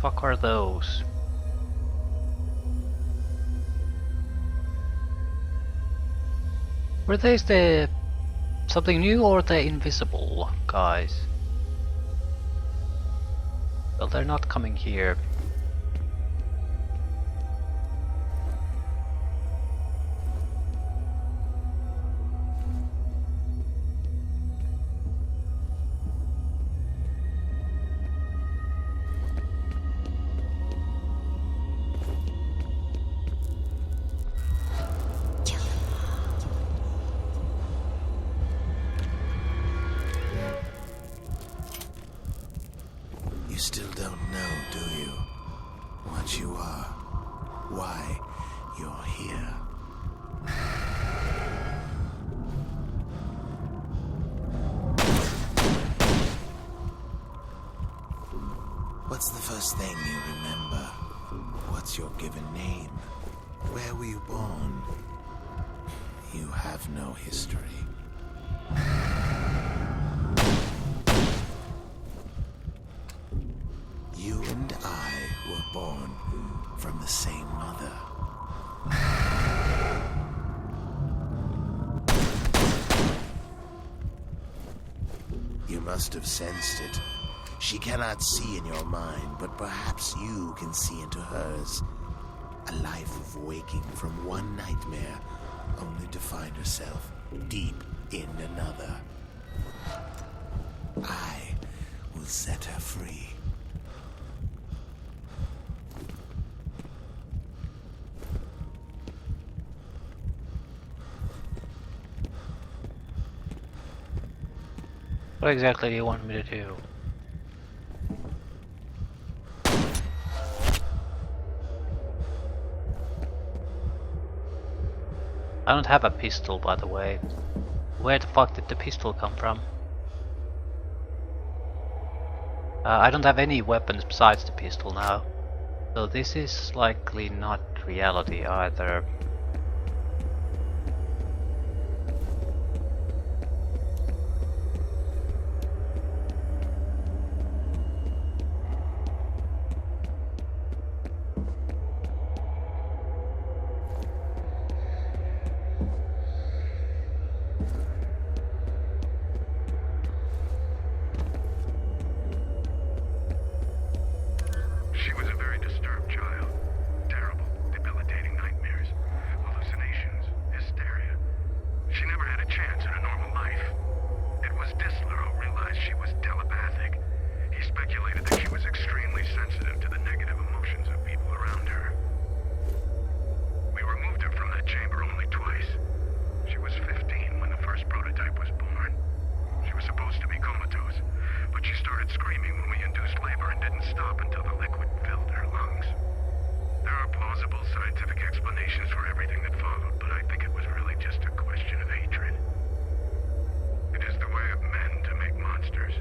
fuck are those? Were they something new or the invisible guys? Well, they're not coming here. You still don't know, do you? What you are. Why you're here. What's the first thing you remember? What's your given name? Where were you born? You have no history. You and I were born from the same mother. You must have sensed it. She cannot see in your mind, but perhaps you can see into hers. A life of waking from one nightmare, only to find herself deep in another. I will set her free. What exactly do you want me to do? I don't have a pistol, by the way. Where the fuck did the pistol come from? I don't have any weapons besides the pistol now. So this is likely not reality either. She was a very disturbed child. Terrible, debilitating nightmares, hallucinations, hysteria. She never had a chance at a normal life. It was Disler who realized she was telepathic. He speculated that she was extremely sensitive to the negative emotions of people around her. We removed her from that chamber only twice. She was 15 when the first prototype was born. She was supposed to be comatose, but she started screaming when we induced labor and didn't stop until the liquid filled her lungs. There are plausible scientific explanations for everything that followed, but I think it was really just a question of hatred. It is the way of men to make monsters,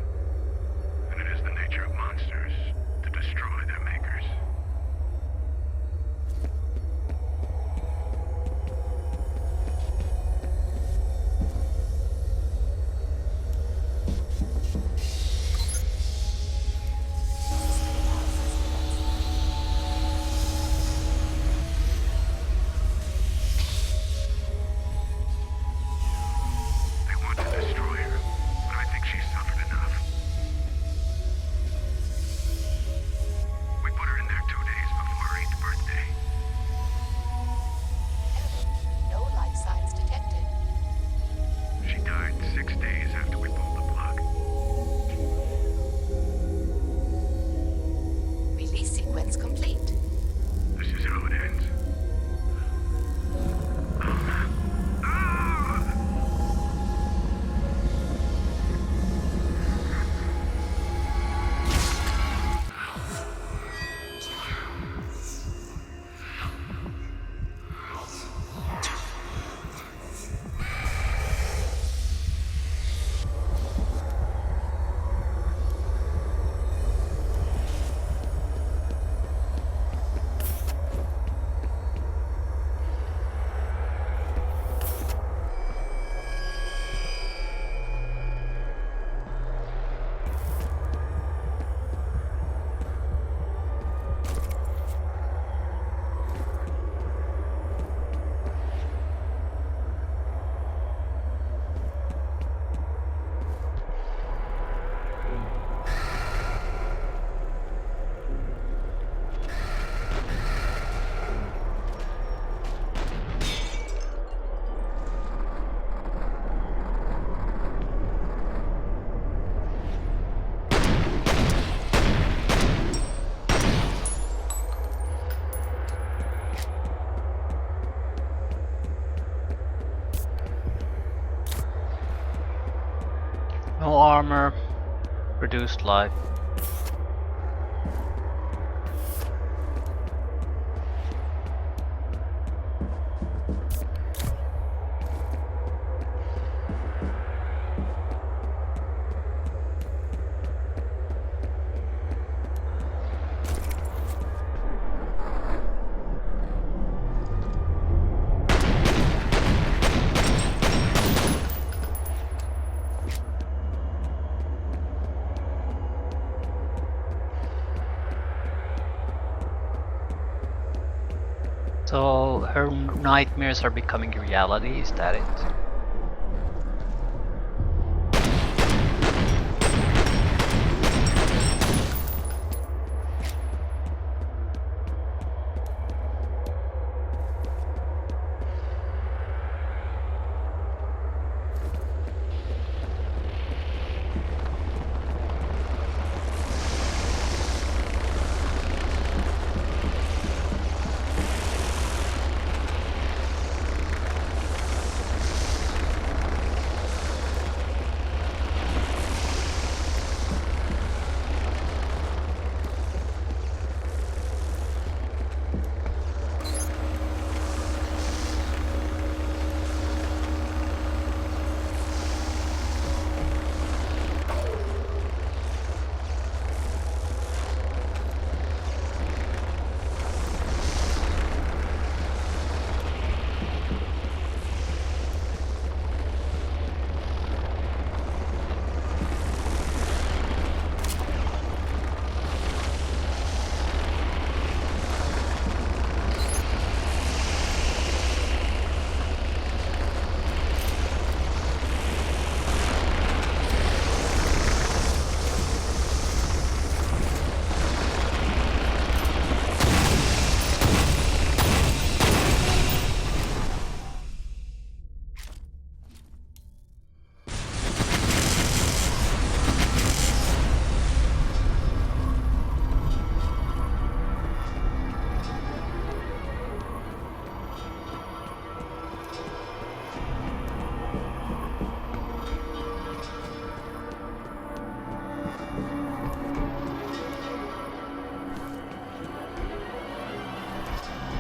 and it is the nature of monsters to destroy their makers. No armor, reduced life. So her nightmares are becoming reality, is that it?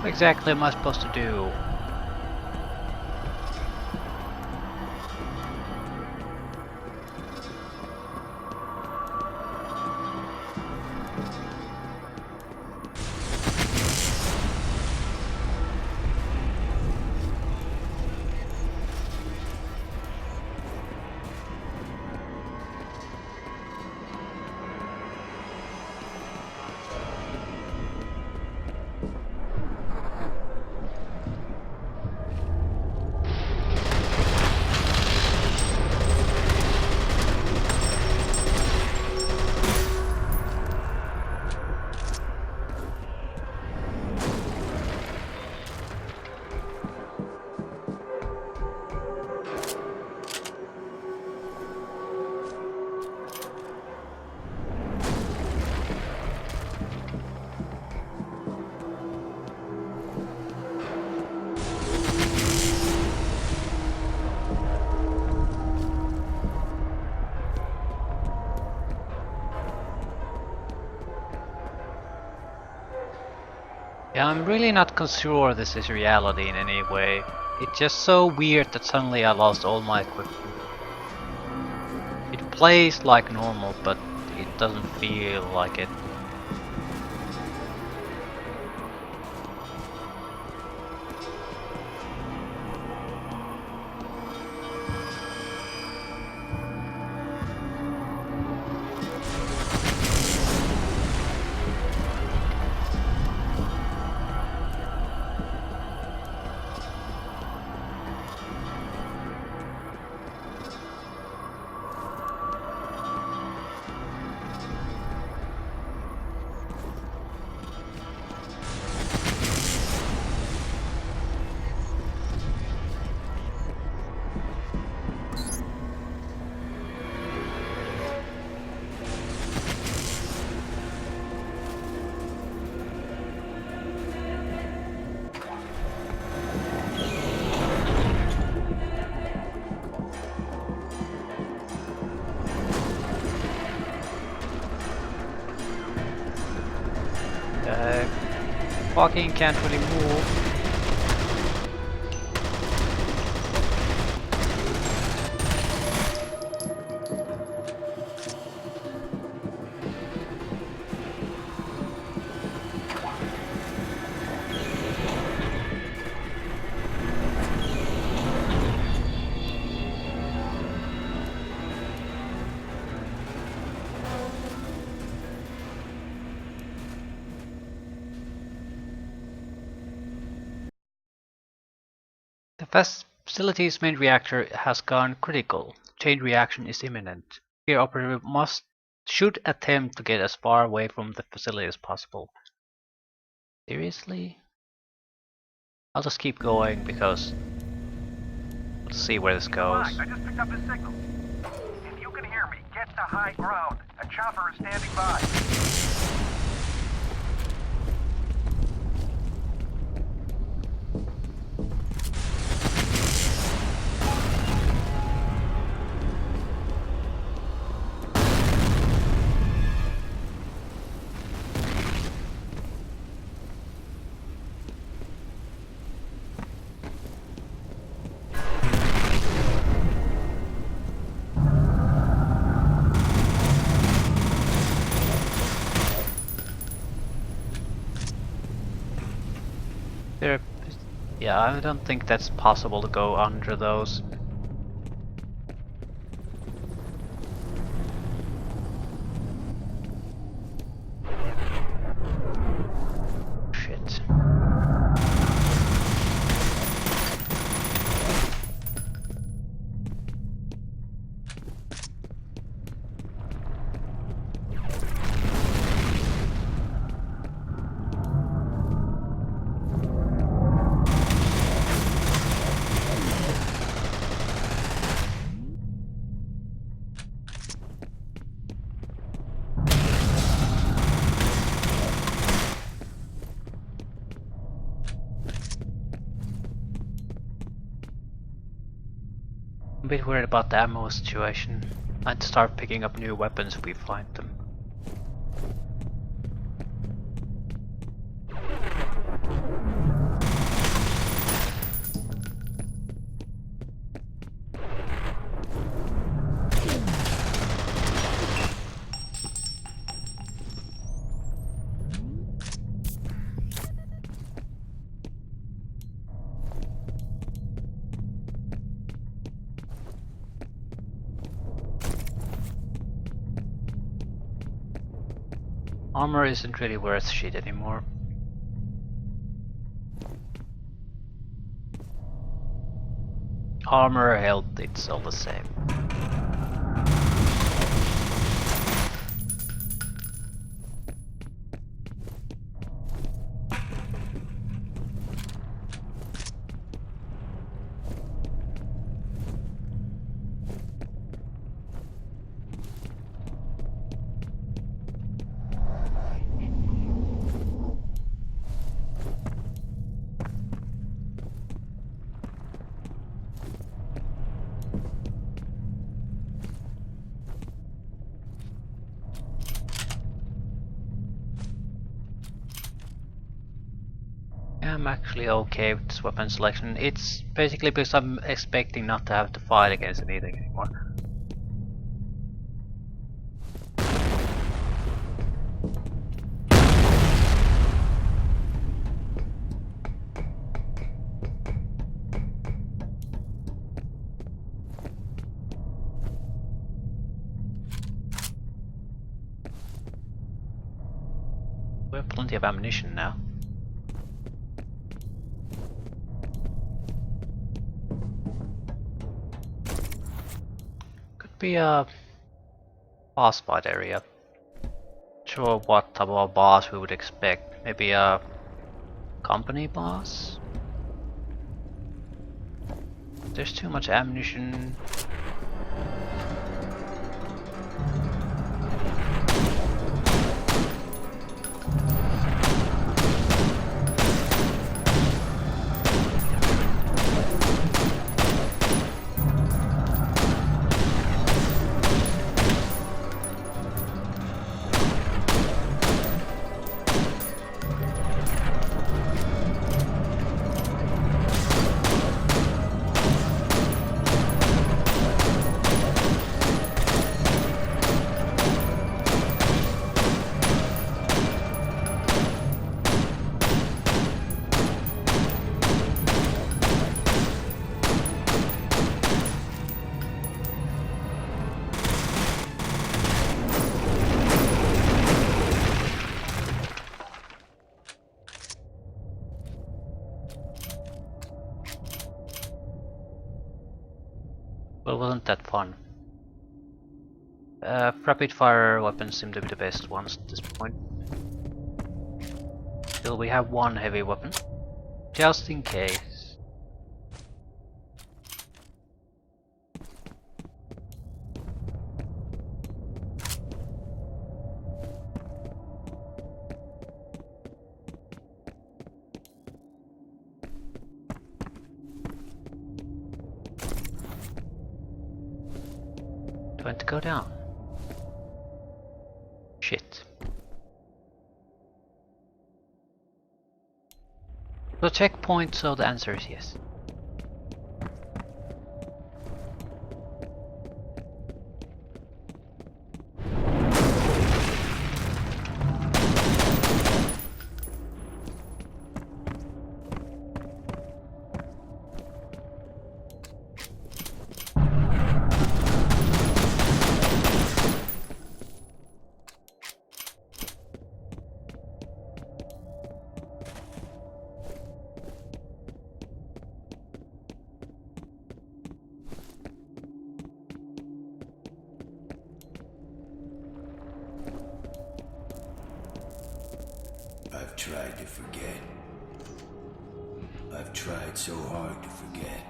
What exactly am I supposed to do? Yeah, I'm really not sure this is reality in any way. It's just so weird that suddenly I lost all my equipment. It plays like normal, but it doesn't feel like it. Fucking can't really move. The facility's main reactor has gone critical. Chain reaction is imminent. F.E.A.R operative should attempt to get as far away from the facility as possible. Seriously? I'll just keep going because let's see where this goes. I just picked up his signal. If you can hear me, get to high ground. A chopper is standing by. There, yeah, I don't think that's possible to go under those. Shit. I'm a bit worried about the ammo situation. I'd start picking up new weapons if we find them. Armor isn't really worth shit anymore. Armor, health, it's all the same. I'm actually okay with this weapon selection. It's basically because I'm expecting not to have to fight against anything anymore. We have plenty of ammunition now. Could be a boss fight area. Sure what type of boss we would expect. Maybe a company boss? There's too much ammunition. Well, wasn't that fun? Rapid fire weapons seem to be the best ones at this point. Still, we have one heavy weapon, just in case. Do I want to go down? Shit. So checkpoint, so the answer is yes. I've tried to forget. I've tried so hard to forget.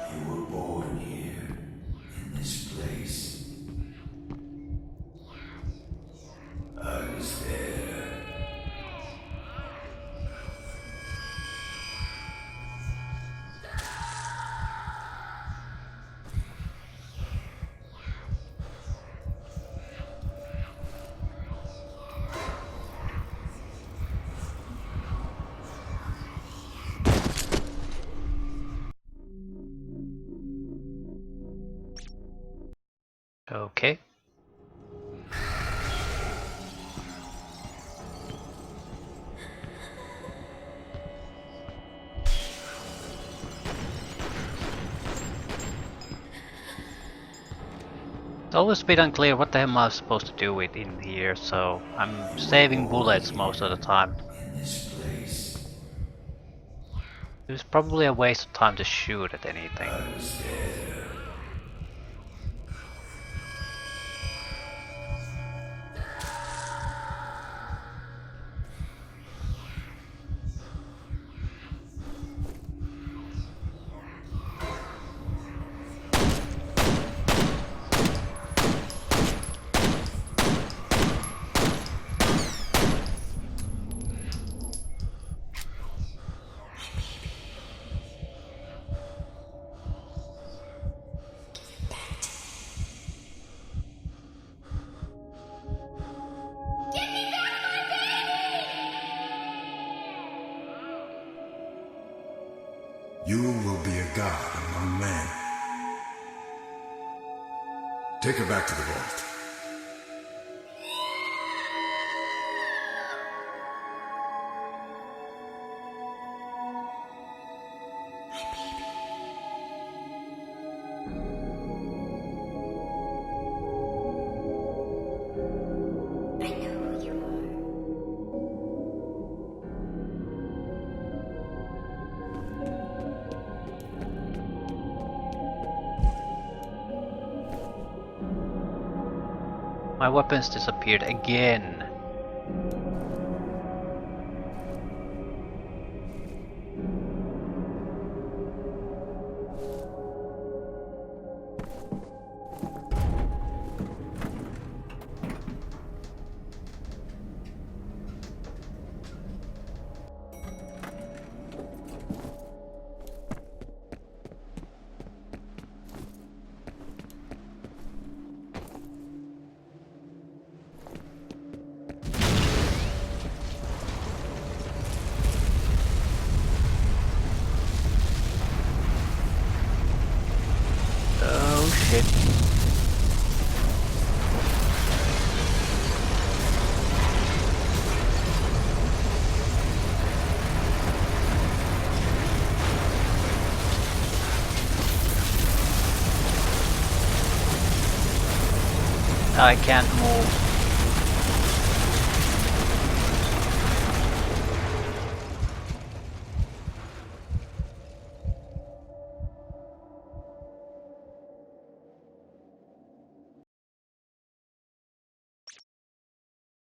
You were born here, in this place. I was there. Okay. It's always a bit unclear what the hell am I supposed to do with in here, so I'm saving bullets most of the time. In this place. It's probably a waste of time to shoot at anything. I was there. You will be a god among men. Take her back to the vault. I know who you are. My weapons disappeared again. shit. I can't move.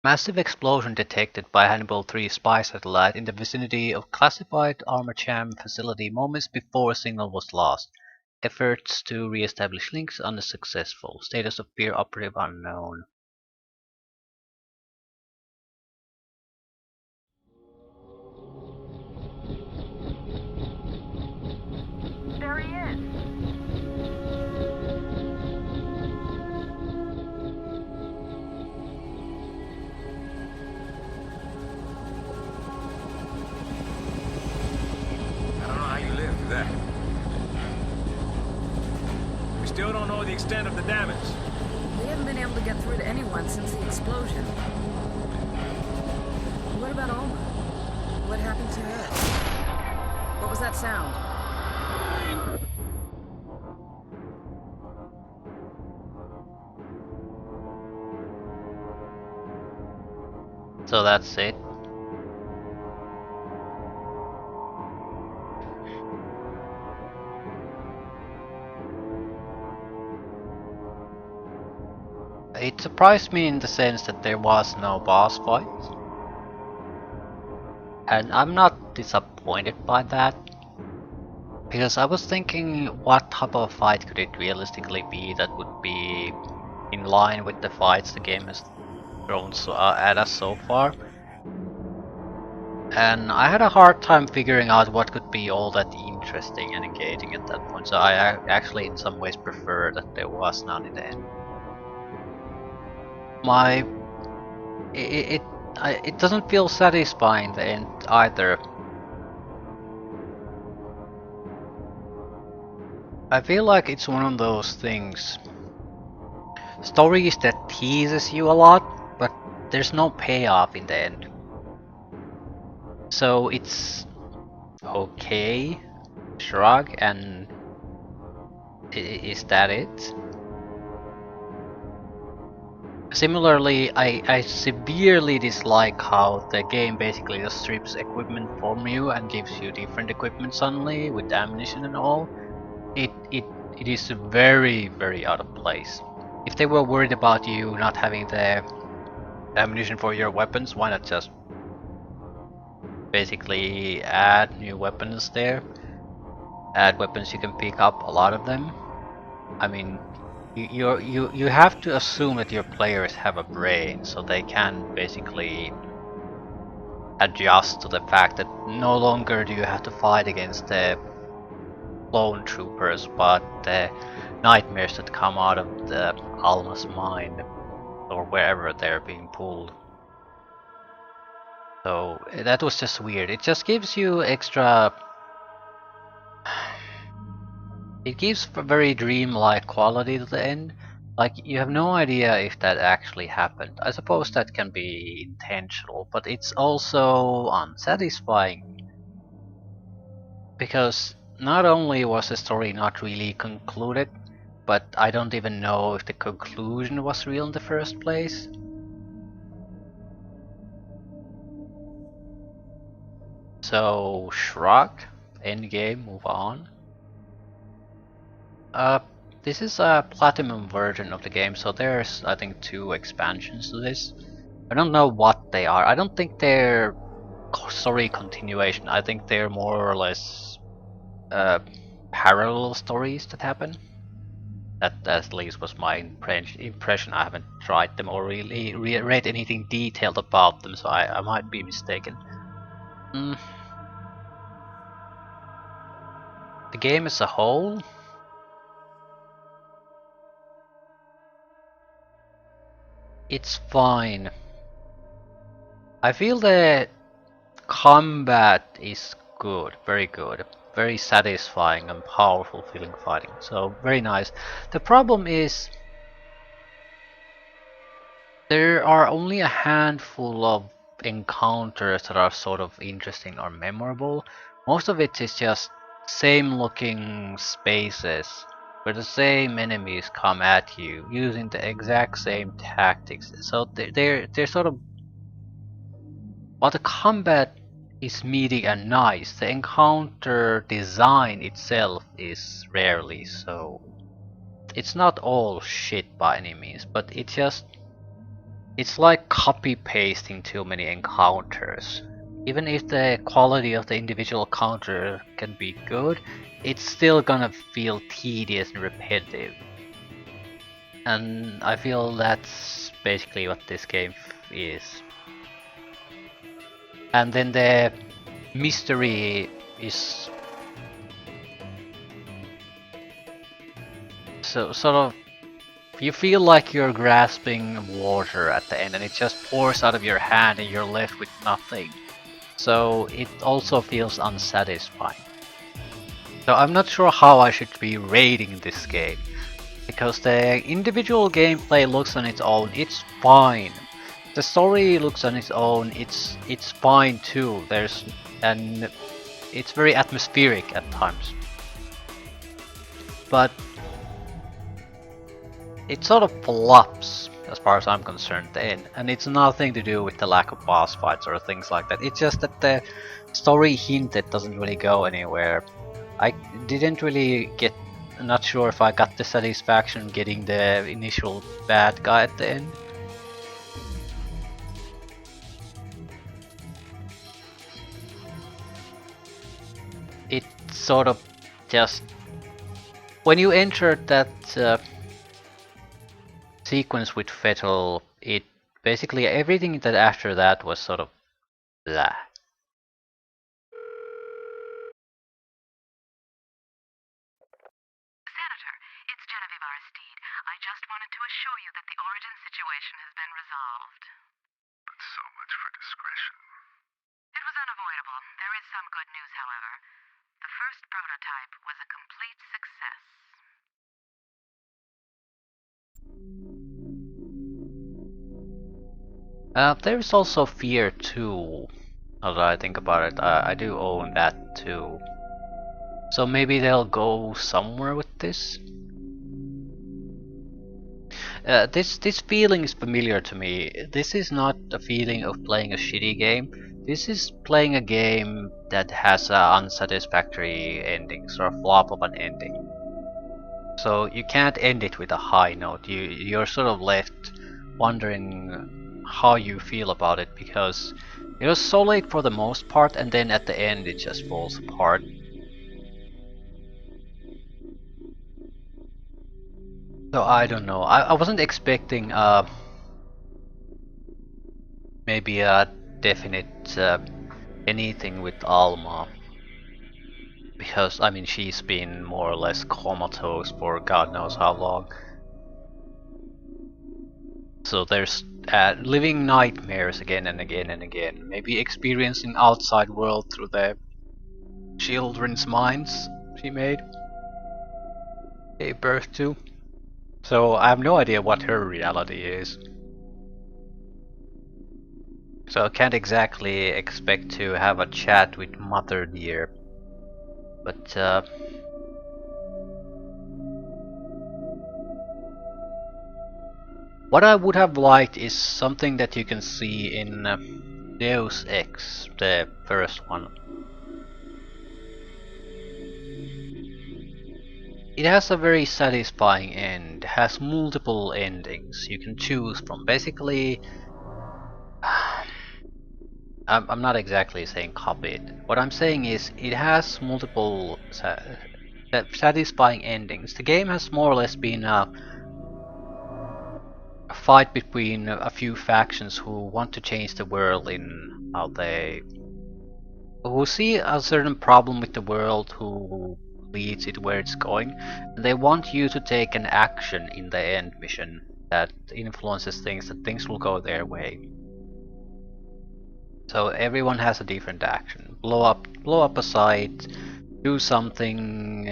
Massive explosion detected by Hannibal 3 spy satellite in the vicinity of classified Armacham facility moments before a signal was lost. Efforts to re-establish links unsuccessful. Status of F.E.A.R operative unknown. There he is. I don't know how you lived through that. We still don't know the extent of the damage. We haven't been able to get through to anyone since the explosion. What about Alma? What happened to her? What was that sound? So that's it. It surprised me in the sense that there was no boss fight. And I'm not disappointed by that. Because I was thinking what type of fight could it realistically be that would be in line with the fights the game has thrown at us so far. And I had a hard time figuring out what could be all that interesting and engaging at that point, so I actually in some ways prefer that there was none in the end. It doesn't feel satisfying in the end either. I feel like it's one of those things. Stories that teases you a lot, but there's no payoff in the end. So it's okay, shrug, and is that it? Similarly, I severely dislike how the game basically just strips equipment from you and gives you different equipment suddenly with ammunition and all. It is very, very out of place. If they were worried about you not having the ammunition for your weapons, why not just basically add new weapons there? Add weapons you can pick up, a lot of them. I mean, you have to assume that your players have a brain, so they can basically adjust to the fact that no longer do you have to fight against the clone troopers, but the nightmares that come out of the Alma's mind, or wherever they're being pulled. So that was just weird. It just gives you extra. It gives a very dreamlike quality to the end. Like, you have no idea if that actually happened. I suppose that can be intentional, but it's also unsatisfying. Because not only was the story not really concluded, but I don't even know if the conclusion was real in the first place. So, shrug, endgame, move on. Uh, this is a platinum version of the game, so there's, I think, 2 expansions to this. I don't know what they are. I don't think they're story continuation. I think they're more or less uh, parallel stories that happen. That at least was my impression. I haven't tried them or really read anything detailed about them, so I might be mistaken. Mm. The game as a whole, it's fine. I feel the combat is good, very good. very satisfying and powerful feeling fighting. So very nice. The problem is there are only a handful of encounters that are sort of interesting or memorable. Most of it is just same looking spaces where the same enemies come at you using the exact same tactics. So they're sort of, while the combat is meaty and nice, the encounter design itself is rarely so. It's not all shit by any means, but it's like copy pasting too many encounters. Even if the quality of the individual counter can be good, it's still gonna feel tedious and repetitive. And I feel that's basically what this game is. And then the mystery is so sort of, you feel like you're grasping water at the end and it just pours out of your hand and you're left with nothing. So it also feels unsatisfying. So I'm not sure how I should be rating this game, because the individual gameplay looks on its own, it's fine. The story looks on its own, it's fine too. And it's very atmospheric at times. But it sort of flops as far as I'm concerned then, and it's nothing to do with the lack of boss fights or things like that. It's just that the story hinted doesn't really go anywhere. I didn't really get, not sure if I got the satisfaction getting the initial bad guy at the end. It sort of just, when you entered that sequence with Fettel, it basically everything that after that was sort of blah. Senator, it's I just wanted to assure you that the origin situation has been resolved. But so much for discretion. It was unavoidable. There is some good news, however. The first prototype was a complete success. There's also F.E.A.R 2. Now that I think about it, I do own that too. So maybe they'll go somewhere with this. This feeling is familiar to me. This is not a feeling of playing a shitty game. This is playing a game that has an unsatisfactory ending, sort of flop of an ending. So you can't end it with a high note. You're sort of left wondering how you feel about it, because it was solid for the most part, and then at the end it just falls apart. So I don't know. I wasn't expecting maybe a definite anything with Alma, because I mean she's been more or less comatose for God knows how long. So there's living nightmares again and again and again. Maybe experiencing outside world through the children's minds she gave birth to. So I have no idea what her reality is. So I can't exactly expect to have a chat with Mother Dear. But what I would have liked is something that you can see in Deus Ex, the first one. It has a very satisfying end, has multiple endings you can choose from. Basically, I'm not exactly saying copy it. What I'm saying is it has multiple satisfying endings. The game has more or less been a fight between a few factions who want to change the world in how they, who see a certain problem with the world, who leads it where it's going, and they want you to take an action in the end mission that influences things, that things will go their way. So everyone has a different action. Blow up a site, do something,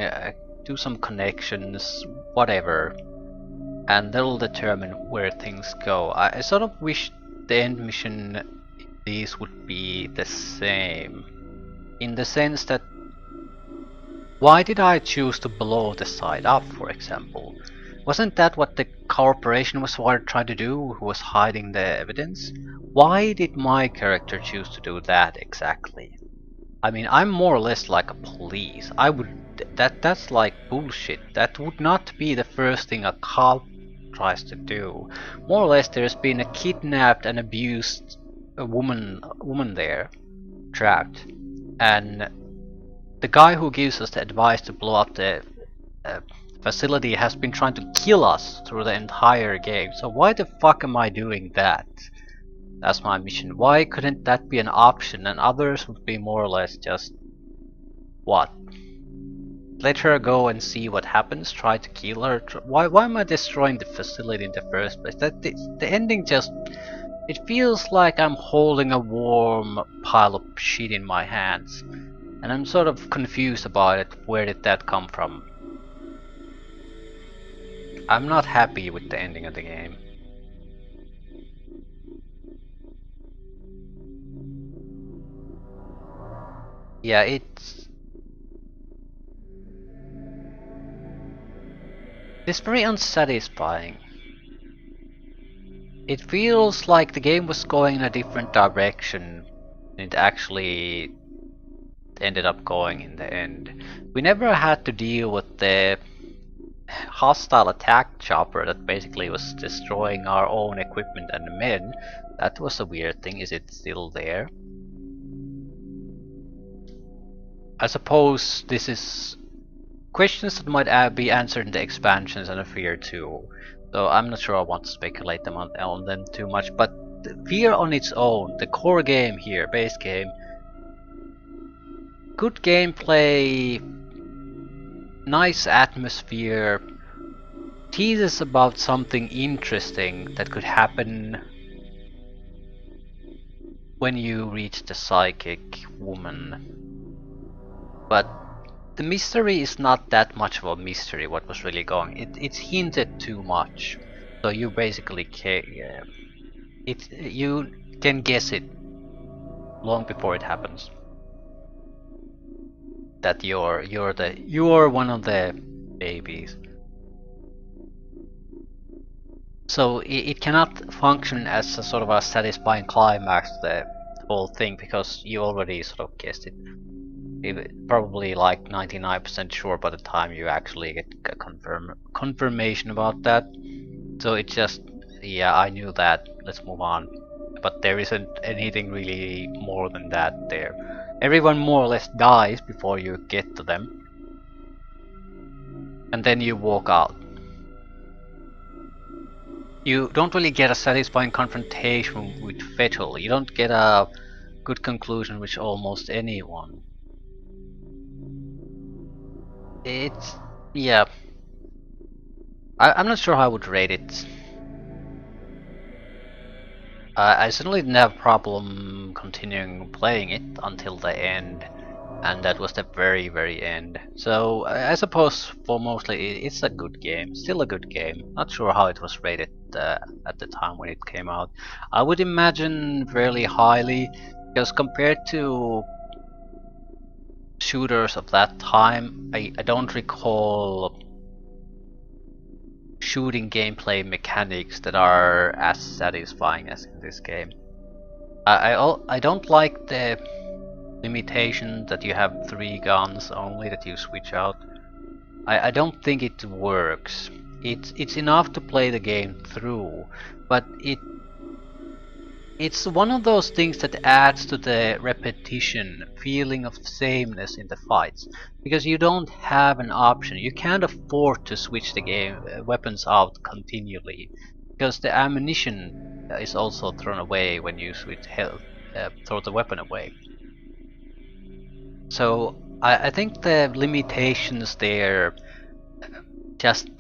do some connections, whatever, and that'll determine where things go. I sort of wish the end mission in these would be the same, in the sense that why did I choose to blow the site up, for example? Wasn't that what the corporation was trying to do, who was hiding the evidence? Why did my character choose to do that exactly? I mean, I'm more or less like a police. That's like bullshit. That would not be the first thing a cop tries to do. More or less, there's been a kidnapped and abused woman there, trapped, and the guy who gives us the advice to blow up the uh, facility has been trying to kill us through the entire game. So why the fuck am I doing that? That's my mission. Why couldn't that be an option and others would be more or less just what? Let her go and see what happens, try to kill her. Why am I destroying the facility in the first place? The ending just, it feels like I'm holding a warm pile of shit in my hands. And I'm sort of confused about it. Where did that come from? I'm not happy with the ending of the game. Yeah, it's very unsatisfying. It feels like the game was going in a different direction than it actually ended up going in the end. We never had to deal with the hostile attack chopper that basically was destroying our own equipment and men. That was a weird thing. Is it still there? I suppose this is questions that might be answered in the expansions and F.E.A.R 2. So I'm not sure I want to speculate on them too much, but F.E.A.R on its own, the core game here, base game, good gameplay, nice atmosphere, teases about something interesting that could happen when you reach the psychic woman. But the mystery is not that much of a mystery. What was really going? It's hinted too much, so you basically you can guess it long before it happens. That you're one of the babies. So it cannot function as a sort of a satisfying climax to the whole thing because you already sort of guessed it. Probably like 99% sure by the time you actually get a confirmation about that. So it just, yeah, I knew that, let's move on. But there isn't anything really more than that there. Everyone more or less dies before you get to them. And then you walk out. You don't really get a satisfying confrontation with Vettel. You don't get a good conclusion with almost anyone. It's, yeah. I'm not sure how I would rate it. I certainly didn't have a problem continuing playing it until the end, and that was the very, very end. So I suppose for mostly it's a good game, still a good game. Not sure how it was rated at the time when it came out. I would imagine fairly highly, because compared to shooters of that time, I don't recall shooting gameplay mechanics that are as satisfying as in this game. I don't like the limitation that you have 3 guns only that you switch out. I don't think it works. It's enough to play the game through, but it's one of those things that adds to the repetition, feeling of sameness in the fights, because you don't have an option. You can't afford to switch the game weapons out continually, because the ammunition is also thrown away when you switch health, throw the weapon away. So I think the limitations there just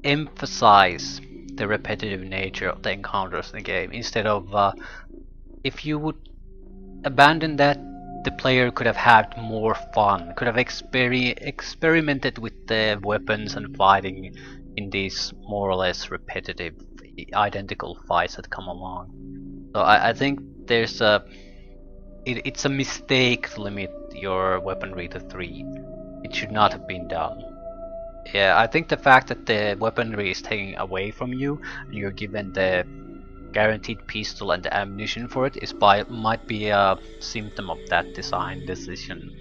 emphasize the repetitive nature of the encounters in the game, instead of if you would abandon that the player could have had more fun, could have experimented with the weapons and fighting in these more or less repetitive, identical fights that come along. So I think there's it's a mistake to limit your weaponry to 3. It should not have been done. Yeah, I think the fact that the weaponry is taken away from you and you're given the guaranteed pistol and the ammunition for it might be a symptom of that design decision.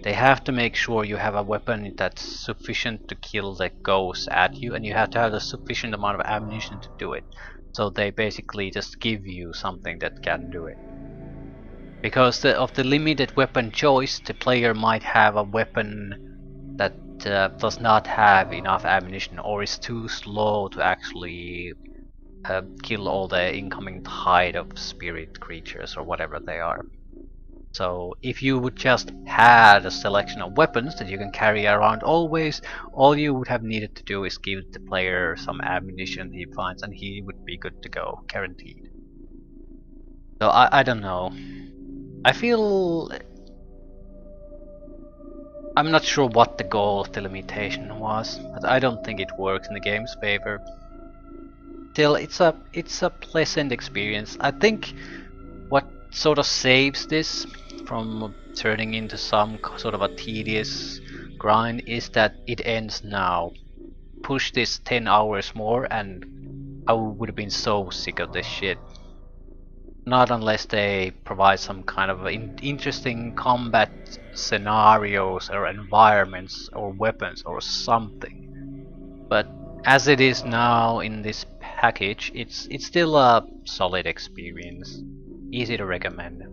They have to make sure you have a weapon that's sufficient to kill the ghosts at you, and you have to have a sufficient amount of ammunition to do it. So they basically just give you something that can do it. Because of the limited weapon choice, the player might have a weapon that does not have enough ammunition or is too slow to actually kill all the incoming tide of spirit creatures or whatever they are. So if you would just had a selection of weapons that you can carry around always, all you would have needed to do is give the player some ammunition he finds and he would be good to go, guaranteed. So I don't know. I feel... I'm not sure what the goal of the limitation was, but I don't think it works in the game's favor. Still, it's a pleasant experience. I think what sort of saves this from turning into some sort of a tedious grind is that it ends now. Push this 10 hours more and I would have been so sick of this shit. Not unless they provide some kind of interesting combat scenarios or environments or weapons or something. But as it is now in this package, it's still a solid experience. Easy to recommend.